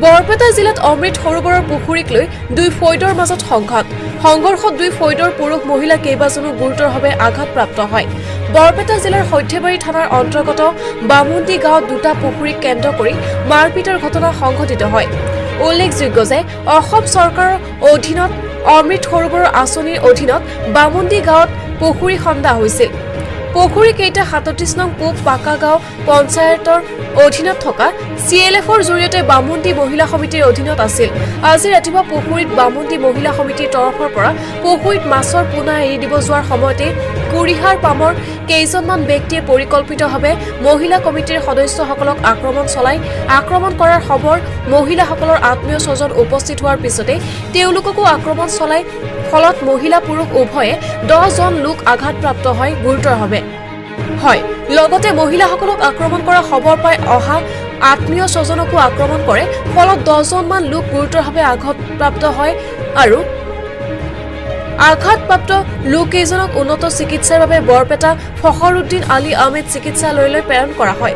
বৰপেটা জিলাত অমৃত সৰোবৰৰ পুখুৰীক লৈ দুই ফৈদৰ মাজত সংঘৰ্ষত দুই ফৈদৰ পুৰুষ মহিলা কেইবাজনো গুৰুতৰভাৱে আঘাতপ্ৰাপ্ত হয়। বৰপেটা জিলাৰ সৰ্থেবাৰী থানাৰ অন্তৰ্গত বামুন্দি গাঁৱত দুটা পুখুৰীক কেন্দ্ৰ কৰি মাৰপিটৰ ঘটনা সংঘটিত হয়। উল্লেখযোগ্য যে অসম চৰকাৰৰ অধীনত অমৃত সৰোবৰ আঁচনিৰ অধীনত বামুন্দি গাঁৱত পুখুৰী খন্দা হৈছিল। পুখুৰীকেইটা ৩৭ নং পূব পাকা গাঁও পঞ্চায়তৰ অধীনত থকা CLFৰ জৰিয়তে বামুন্দি মহিলা সমিতিৰ অধীনত আছিল। আজি ৰাতিপুৱা পুখুৰীত বামুন্দি মহিলা সমিতিৰ তৰফৰ পৰা পুখুৰীত মাছৰ পোনা এৰি দিব যোৱাৰ সময়তে কুৰিহাৰ পামৰ কেইজনমান ব্যক্তিয়ে পৰিকল্পিতভাৱে মহিলা কমিটিৰ সদস্যসকলক আক্ৰমণ কৰাৰ খবৰ মহিলাসকলৰ আত্মীয় স্বজন উপস্থিত হোৱাৰ পিছতে তেওঁলোককো আক্ৰমণ চলাই ফলত মহিলা পুৰুষ উভয়ে 10 জন লোক আঘাতপ্ৰাপ্ত হয় গুৰুতৰভাৱে। লগতে মহিলাসকলক আক্ৰমণ কৰা খবৰ পাই অহা আত্মীয় স্বজনকো আক্ৰমণ কৰে, ফলত 10 জনমান লোক গুৰুতৰভাৱে আঘাতপ্ৰাপ্ত হয় আৰু আঘাতপ্ৰাপ্ত লোককেইজনক উন্নত চিকিৎসাৰ বাবে বৰপেটা ফখৰুদ্দিন আলী আহমেদ চিকিৎসালয়লৈ প্ৰেৰণ কৰা হয়।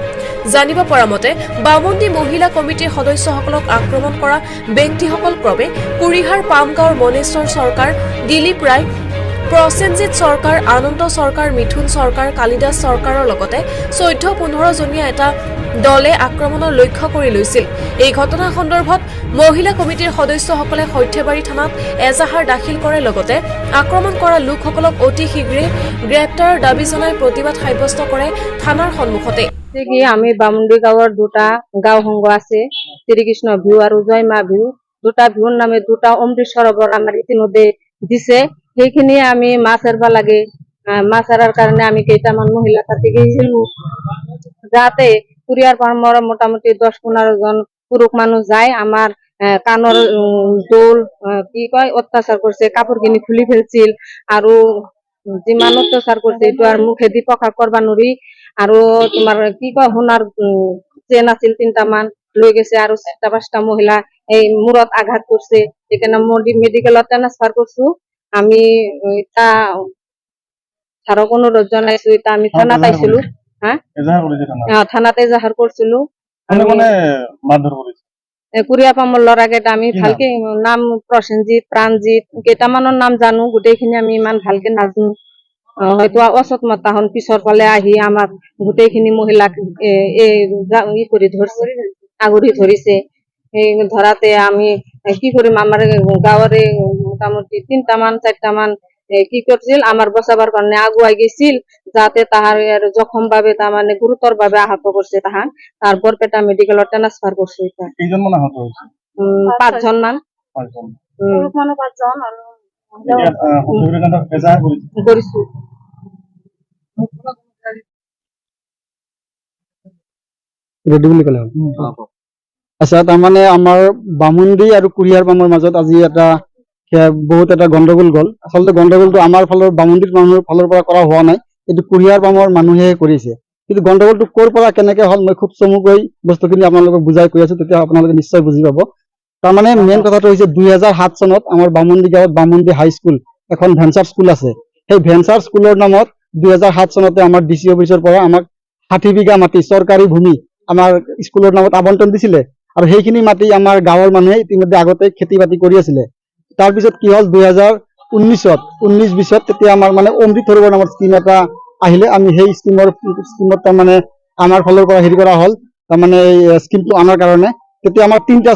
জানিব পৰা মতে বামুন্দি মহিলা কমিটিৰ সদস্যসকলক আক্ৰমণ কৰা ব্যক্তিসকল ক্ৰমে কুৰিহাৰ পামগাঁৱৰ মনেশ্বৰ চৰকাৰ, দিলীপ ৰায়, প্ৰসেনজিৎ চৰকাৰ, আনন্দ চৰকাৰ, মিথুন চৰকাৰ, কালিদাস চৰকাৰৰ লগতে 14-15 জনীয়া এটা দলে আক্ৰমণৰ লক্ষ্য কৰি লৈছিল। এই ঘটনা সন্দৰ্ভত মহিলা কমিটিৰ সদস্যসকলে সৰ্থেবাৰী থানাত এজাহাৰ দাখিল কৰে, লগতে আক্ৰমণ কৰা লোকসকলক অতি শীঘ্ৰে গ্ৰেপ্তাৰৰ দাবী জনাই প্ৰতিবাদ সাব্যস্ত কৰে থানাৰ সন্মুখতে। আমি বামুন্দি গাঁৱৰ দুটা গাঁও সংঘ আছে, শ্ৰীকৃষ্ণ ভিউ আৰু জয়মা ভিউ। দুটা ভিউৰ নামে দুটা অমৃত সৰোবৰ আমাৰ ইতিমধ্যে দিছে। সেইখিনি আমি মাছ এৰবা লাগে। মাছ এৰাৰ কাৰণে আমি কেইটামান মহিলা তাতে গৈছিলো, যাতে কুৰিয়াৰ ফাৰ্মৰ মোটামুটি 10-15 জন পুৰুষ মানুহ যায়। আমাৰ কাণৰ দোল কি কয় অত্যাচাৰ কৰিছে, কাপোৰ কিনি খুলি ফেলছিল আৰু যিমান অত্যাচাৰ কৰিছে এইটো আৰু মুখেদি প্ৰকাশ কৰবা নোৱাৰি। আৰু তোমাৰ কি কয় সোণাৰ চেন আছিল 3টামান লৈ গৈছে আৰু 4-5টা মহিলা এই মূৰত আঘাত কৰিছে। সেইকাৰণে মেডিকেলত ট্ৰান্সফাৰ কৰছো। আমি এটা ধাৰক অনুৰোধ জনাইছো, এটা আমি থানাত আইছিলো। থানাতে এজাহাৰ কৰছিলো। কুৰিয়া পামৰ ল'ৰাকেইটা আমি ভালকে নাম প্ৰসেনজিৎ, প্ৰাণজিৎ, কেইটামানৰ নাম জানো, গোটেইখিনি আমি ইমান ভালকে নাজানো। হয়তো অসৎ মতাহন পিছৰ ফালে আহি আমাক গোটেইখিনি মহিলাক কৰি ধৰছে, আগুৰি ধৰিছে। এই ধৰাতে আমি কি কৰিম, আমাৰ গাঁৱৰে মোটামুটি 3-4টামান কি করছিল আমার বসাবার কারণে আগুয়াই গেছিল, যাতে তাহার জখম ভাবে তার মানে গুরুতর ভাবে আহত করছে। তাহার তার বরপেটা মেডিকেলত ট্রান্সফার করছে। 5 জন মান করিছো। আচ্ছা, তাৰমানে আমাৰ বামুন্দি আৰু কুৰিয়াৰ পামৰ মাজত আজি বহুত এটা গণ্ডগোল গ'ল। আচলতে গণ্ডগোলটো আমাৰ বামুন্দিৰ মানুহৰ ফালৰ পৰা কৰা হোৱা নাই, এইটো কুৰিয়াৰ পামৰ মানুহে কৰিছে। কিন্তু গণ্ডগোলটো ক'ৰ পৰা কেনেকে হ'ল মই খুব চমুকৈ বস্তুখিনি আপোনালোকক বুজাই কৈ আছো, তেতিয়া আপোনালোকে নিশ্চয় বুজি পাব। তাৰমানে মেইন কথাটো হৈছে 2007 চনত আমাৰ বামুন্দি গাঁৱত বামুন্দি হাইস্কুল এখন ভেঞ্চাৰ স্কুল আছে। সেই ভেঞ্চাৰ স্কুলৰ নামত 2007 চনতে আমাৰ DC অফিচৰ পৰা আমাক 60 বিঘা মাটি চৰকাৰী ভূমি আমাৰ স্কুলৰ নামত আবণ্টন দিছিলে আৰু সেইখিনি মাটি আমাৰ গাঁৱৰ মানুহে ইতিমধ্যে আগতে খেতি বাতি কৰি আছিলে। তাৰপিছত কি হ'ল 2019-20 তেতিয়া আমাৰ মানে অমৃত সৰোবৰ নামৰ স্কিম এটা আহিলে। আমি সেই স্কিমত তাৰমানে আমাৰ ফালৰ পৰা হেৰি কৰা হ'ল, তাৰমানে এই স্কিমটো আনাৰ কাৰণে তেতিয়া আমাৰ তিনিটা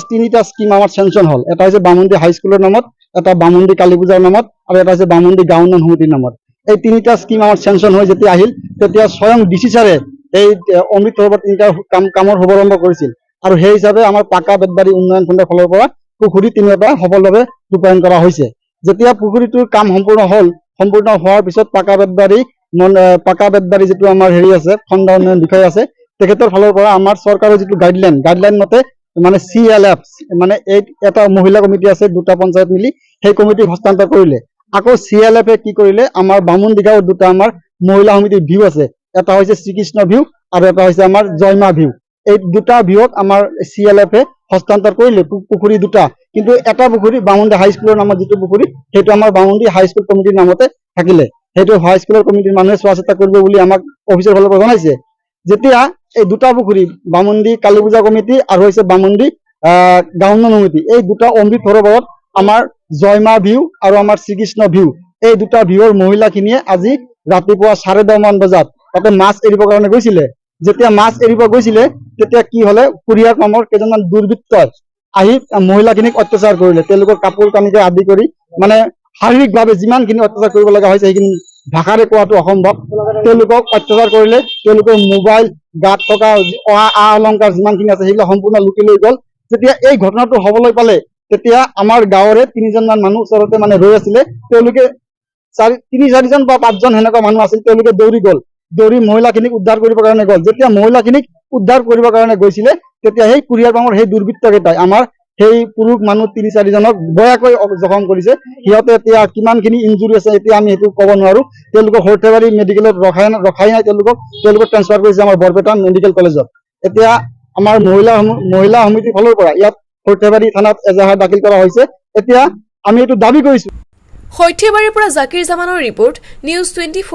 স্কিম আমাৰ চেংচন হ'ল। এটা হৈছে বামুন্দি হাইস্কুলৰ নামত, এটা বামুন্দি কালী পূজাৰ নামত আৰু এটা হৈছে বামুন্দি গাঁও উন্নয়ন সমিতিৰ নামত। এই তিনিটা স্কিম আমাৰ চেংচন হৈ যেতিয়া আহিল, তেতিয়া স্বয়ং DC ছাৰে এই অমৃত সৰোবৰ 3টা কামৰ শুভাৰম্ভ কৰিছিল আৰু সেই হিচাপে আমাৰ পাকা বেতবাৰী উন্নয়ন খণ্ডৰ ফালৰ পৰা পুখুৰী 3টা সফলভাৱে ৰূপায়ণ কৰা হৈছে। যেতিয়া পুখুৰীটোৰ কাম সম্পূৰ্ণ হোৱাৰ পিছত পাকা বেতবাৰী যিটো আমাৰ হেৰি আছে, খণ্ড উন্নয়ন বিষয় আছে, তেখেতৰ ফালৰ পৰা আমাৰ চৰকাৰৰ যিটো গাইডলাইন মতে মানে CLF মানে এটা মহিলা কমিটি আছে, 2টা পঞ্চায়ত মিলি সেই কমিটিক হস্তান্তৰ কৰিলে। আকৌ CLF কি কৰিলে, আমাৰ বামুন্দি গাঁৱৰ 2টা আমাৰ মহিলা সমিতিৰ ভিউ আছে, এটা হৈছে শ্ৰীকৃষ্ণ ভিউ আৰু এটা হৈছে আমাৰ জয়মা ভিউ। এই 2টা ভিউক আমাৰ CLF হস্তান্তৰ কৰিলে পুখুৰী 2টা, কিন্তু এটা পুখুৰী বামুন্দি হাইস্কুলৰ নামত যিটো পুখুৰী সেইটো আমাৰ বামুন্দি হাইস্কুল কমিটিৰ নামতে থাকিলে। সেইটো হাইস্কুলৰ কমিটিৰ মানুহে চোৱা চিতা কৰিব বুলি আমাক অফিচৰ ফালৰ পৰা জনাইছে। যেতিয়া এই 2টা পুখুৰী বামুন্দি কালী পূজা কমিটি আৰু হৈছে বামুন্দি গাঁও সমিতি এই দুটা অমৃত সৰোবৰত আমাৰ জয়মা ভিউ আৰু আমাৰ শ্ৰীকৃষ্ণ ভিউ এই দুটা ভিউৰ মহিলাখিনিয়ে আজি ৰাতিপুৱা 10:30 মান বজাত তাতে মাছ এৰিবৰ কাৰণে গৈছিলে। যেতিয়া মাছ এৰিব গৈছিলে তেতিয়া কি হলে কুৰিয়াৰ পামৰ কেইজনমান দুৰ্বৃত্তই আহি মহিলাখিনিক অত্যাচাৰ কৰিলে। তেওঁলোকৰ কাপোৰ কানিকে আদি কৰি মানে শাৰীৰিকভাৱে যিমানখিনি অত্যাচাৰ কৰিব লগা হৈছে সেইখিনি ভাষাৰে কোৱাটো অসম্ভৱ। তেওঁলোকক অত্যাচাৰ কৰিলে, তেওঁলোকৰ মোবাইল, গাত থকা আ অলংকাৰ যিমানখিনি আছে সেইবিলাক সম্পূৰ্ণ লুটি লৈ গ'ল। যেতিয়া এই ঘটনাটো হবলৈ পালে তেতিয়া আমাৰ গাঁৱৰে 3জনমান মানুহ ওচৰতে মানে ৰৈ আছিলে। তেওঁলোকে 3-4জন বা 5জন সেনেকুৱা মানুহ আছিল। তেওঁলোকে দৌৰি গ'ল, দৌৰি মহিলাখিনিক উদ্ধাৰ কৰিবৰ কাৰণে গ'ল। যেতিয়া মহিলাখিনিক উদ্ধাৰ কৰিবৰ কাৰণে গৈছিলে তেতিয়া সেই কুৰিয়াৰ পামৰ সেই দুৰ্বৃত্তকেইটাই আমাৰ সেই পুৰুষ মানুহ 3-4জনক বেয়াকৈ জখম কৰিছে। সিহঁতে এতিয়া কিমানখিনি ইঞ্জুৰি আছে এতিয়া আমি সেইটো ক'ব নোৱাৰো। তেওঁলোকক সৰ্থেবাৰী মেডিকেলত ৰখাই নাই, তেওঁলোকক ট্ৰান্সফাৰ কৰিছে আমাৰ বৰপেটা মেডিকেল কলেজত। এতিয়া আমাৰ মহিলা সমিতিৰ ফালৰ পৰা ইয়াত সৰ্থেবাৰী থানাত এজাহাৰ দাখিল কৰা হৈছে। এতিয়া আমি এইটো দাবী কৰিছো। সৰ্থেবাৰীৰ পৰা জাকিৰ জামানৰ ৰিপৰ্ট, নিউজ 24।